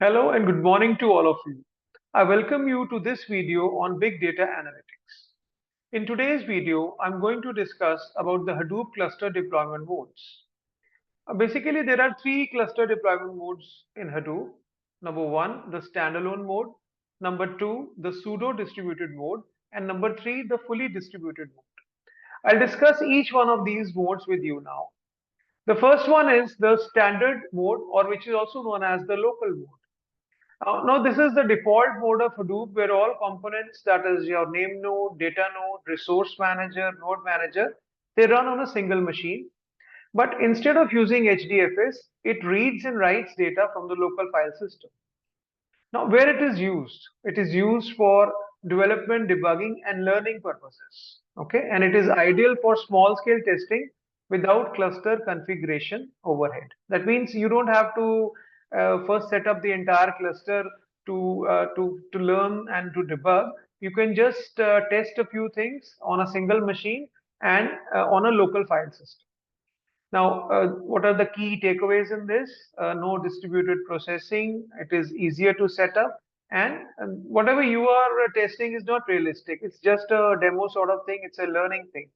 Hello and good morning to all of you. I welcome you to this video on big data analytics. In today's video, I'm going to discuss about the Hadoop cluster deployment modes. Basically, there are three cluster deployment modes in Hadoop. Number one, the standalone mode. Number two, the pseudo-distributed mode. And number three, the fully distributed mode. I'll discuss each one of these modes with you now. The first one is the standard mode, or which is also known as the local mode. Now, this is the default mode of Hadoop where all components, that is your name node, data node, resource manager, node manager, they run on a single machine. But instead of using HDFS, it reads and writes data from the local file system. Now, where it is used for development, debugging, and learning purposes. Okay, and it is ideal for small scale testing without cluster configuration overhead. That means you don't have to first set up the entire cluster to learn and to debug. You can just test a few things on a single machine and on a local file system. Now, what are the key takeaways in this? No distributed processing. It is easier to set up, and whatever you are testing is not realistic. It's just a demo sort of thing. It's a learning thing.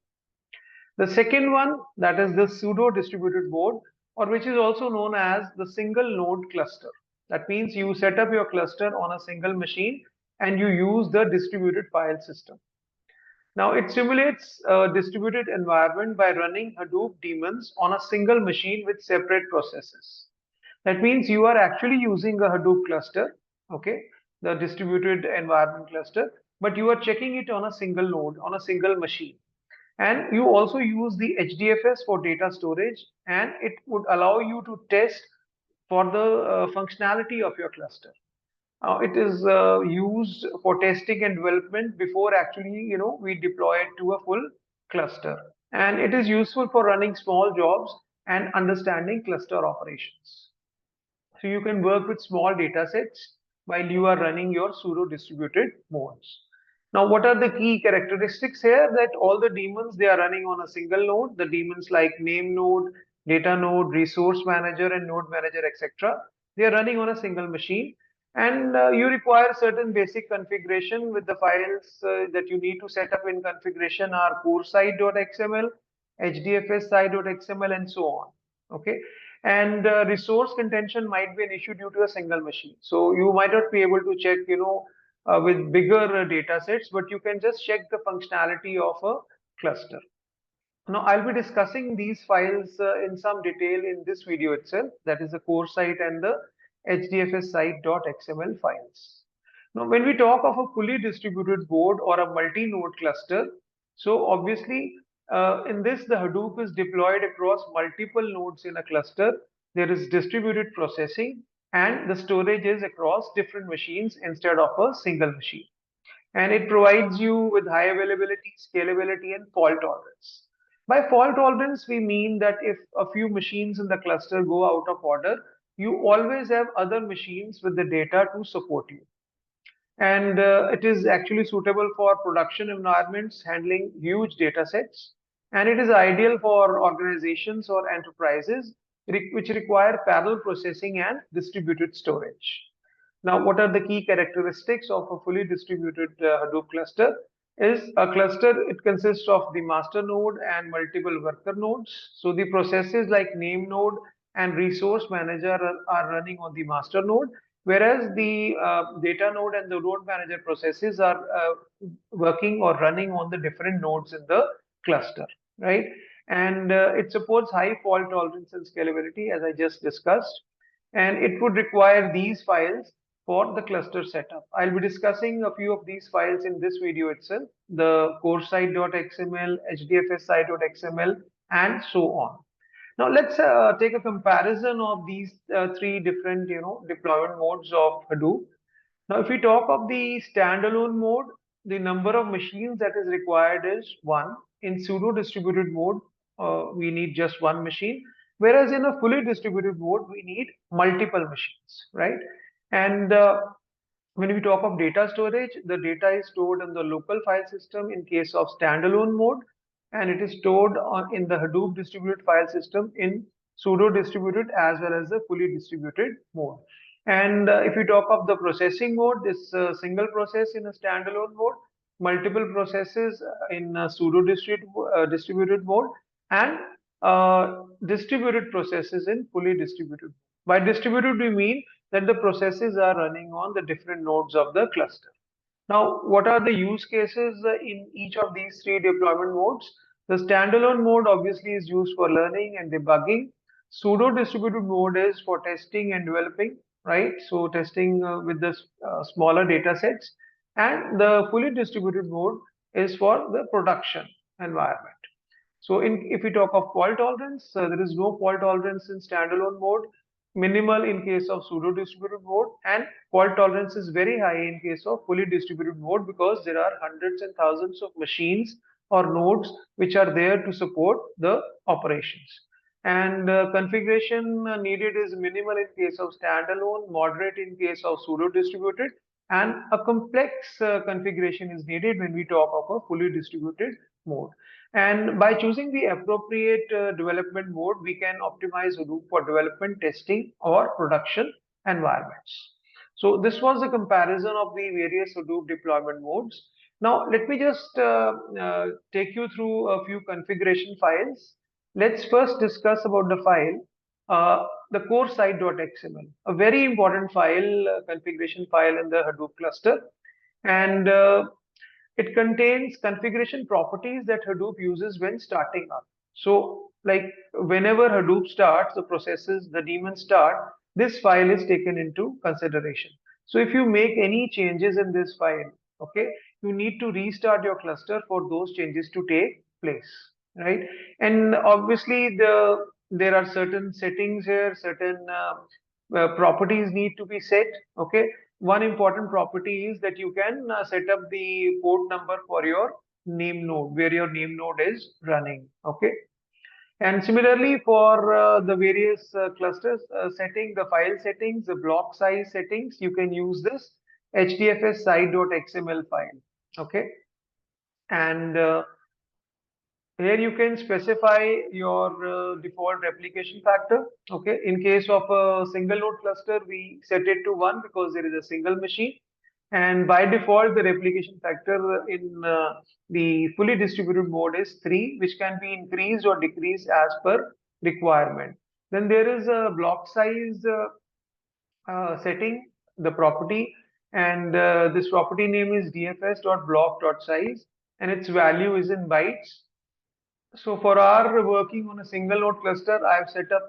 The second one, that is the pseudo-distributed board, or which is also known as the single node cluster. That means you set up your cluster on a single machine and you use the distributed file system. Now, it simulates a distributed environment by running Hadoop daemons on a single machine with separate processes. That means you are actually using a Hadoop cluster, okay, the distributed environment cluster, but you are checking it on a single node, on a single machine. And you also use the HDFS for data storage, and it would allow you to test for the functionality of your cluster. It is used for testing and development before actually, we deploy it to a full cluster. And it is useful for running small jobs and understanding cluster operations. So you can work with small data sets while you are running your pseudo-distributed modes. Now, what are the key characteristics here? That all the daemons, they are running on a single node. The daemons like name node, data node, resource manager, and node manager, etc. They are running on a single machine. And you require certain basic configuration with the files that you need to set up in configuration are core site.xml, HDFS site.xml, and so on. Okay. And resource contention might be an issue due to a single machine. So you might not be able to check, with bigger data sets, but you can just check the functionality of a cluster. Now, I'll be discussing these files in some detail in this video itself, that is the core site and the HDFS site.xml files. Now, when we talk of a fully distributed board or a multi-node cluster, so obviously in this, the Hadoop is deployed across multiple nodes in a cluster. There is distributed processing and the storage is across different machines instead of a single machine. And it provides you with high availability, scalability, and fault tolerance. By fault tolerance, we mean that if a few machines in the cluster go out of order, you always have other machines with the data to support you. And it is actually suitable for production environments handling huge data sets. And it is ideal for organizations or enterprises which require parallel processing and distributed storage. Now, what are the key characteristics of a fully distributed Hadoop cluster? Is a cluster, it consists of the master node and multiple worker nodes. So the processes like name node and resource manager are running on the master node, whereas the data node and the node manager processes are working or running on the different nodes in the cluster, right? And it supports high fault tolerance and scalability, as I just discussed. And it would require these files for the cluster setup. I'll be discussing a few of these files in this video itself, the core site.xml, HDFS site.xml, and so on. Now let's take a comparison of these three different, deployment modes of Hadoop. Now, if we talk of the standalone mode, the number of machines that is required is one. In pseudo-distributed mode, we need just one machine, whereas in a fully distributed mode, we need multiple machines, right? And when we talk of data storage, the data is stored in the local file system in case of standalone mode, and it is stored in the Hadoop distributed file system in pseudo-distributed as well as the fully distributed mode. And if you talk of the processing mode, this single process in a standalone mode, multiple processes in a distributed mode, and distributed processes in fully distributed. By distributed, we mean that the processes are running on the different nodes of the cluster. Now, what are the use cases in each of these three deployment modes? The standalone mode obviously is used for learning and debugging. Pseudo-distributed mode is for testing and developing, right? So testing with the smaller data sets. And the fully distributed mode is for the production environment. So if we talk of fault tolerance, there is no fault tolerance in standalone mode, minimal in case of pseudo-distributed mode, and fault tolerance is very high in case of fully distributed mode because there are hundreds and thousands of machines or nodes which are there to support the operations. And configuration needed is minimal in case of standalone, moderate in case of pseudo-distributed, and a complex configuration is needed when we talk of a fully distributed mode. And by choosing the appropriate development mode, we can optimize Hadoop for development, testing, or production environments. So this was a comparison of the various Hadoop deployment modes. Now let me just take you through a few configuration files. Let's first discuss about the file, the core site.xml, a very important file, configuration file in the Hadoop cluster. And it contains configuration properties that Hadoop uses when starting up. So, like whenever Hadoop starts, the processes, the daemons start, this file is taken into consideration. So, if you make any changes in this file, okay, you need to restart your cluster for those changes to take place, right? And obviously, there are certain settings here, certain properties need to be set, okay. One important property is that you can set up the port number for your name node, where your name node is running, okay. And similarly for the various clusters setting, the file settings, the block size settings, you can use this hdfs site.xml file, okay. And here you can specify your default replication factor. Okay, in case of a single node cluster, we set it to 1 because there is a single machine. And by default, the replication factor in the fully distributed mode is 3, which can be increased or decreased as per requirement. Then there is a block size setting, the property, and this property name is dfs.block.size, and its value is in bytes. So for our working on a single node cluster, I've set up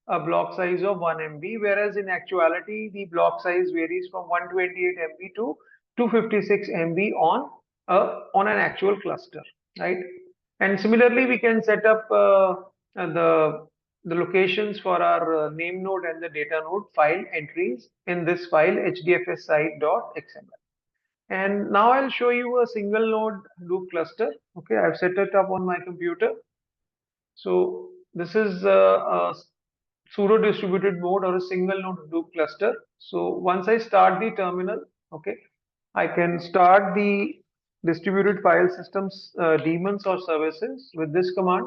a block size of 1 MB, whereas in actuality, the block size varies from 128 MB to 256 MB on an actual cluster, right? And similarly, we can set up the locations for our name node and the data node file entries in this file hdfs site.xml. And now I'll show you a single node Hadoop cluster. Okay, I've set it up on my computer. So this is a pseudo distributed mode or a single node Hadoop cluster. So once I start the terminal, okay, I can start the distributed file systems daemons or services with this command.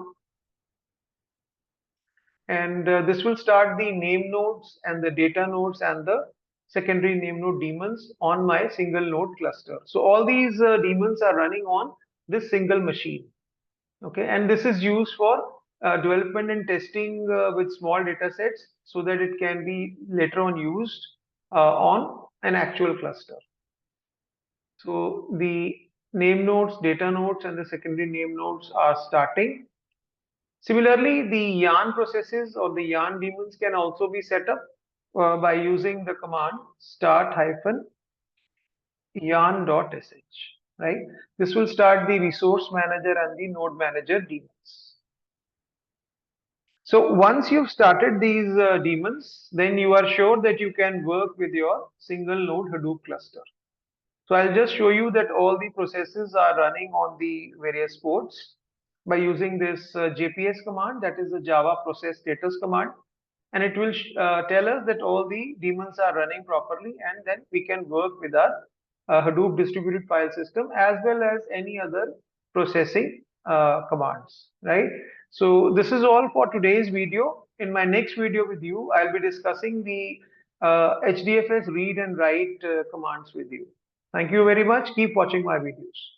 And this will start the name nodes and the data nodes and the secondary name node daemons on my single node cluster. So all these daemons are running on this single machine. Okay, and this is used for development and testing with small data sets so that it can be later on used on an actual cluster. So the name nodes, data nodes, and the secondary name nodes are starting. Similarly, the yarn processes or the yarn daemons can also be set up by using the command start-yarn.sh, right? This will start the resource manager and the node manager daemons. So once you've started these daemons, then you are sure that you can work with your single node Hadoop cluster. So I'll just show you that all the processes are running on the various ports by using this JPS command, that is the Java process status command, and it will tell us that all the daemons are running properly, and then we can work with our Hadoop distributed file system as well as any other processing commands, right? So this is all for today's video. In my next video with you, I'll be discussing the HDFS read and write commands with you. Thank you very much. Keep watching my videos.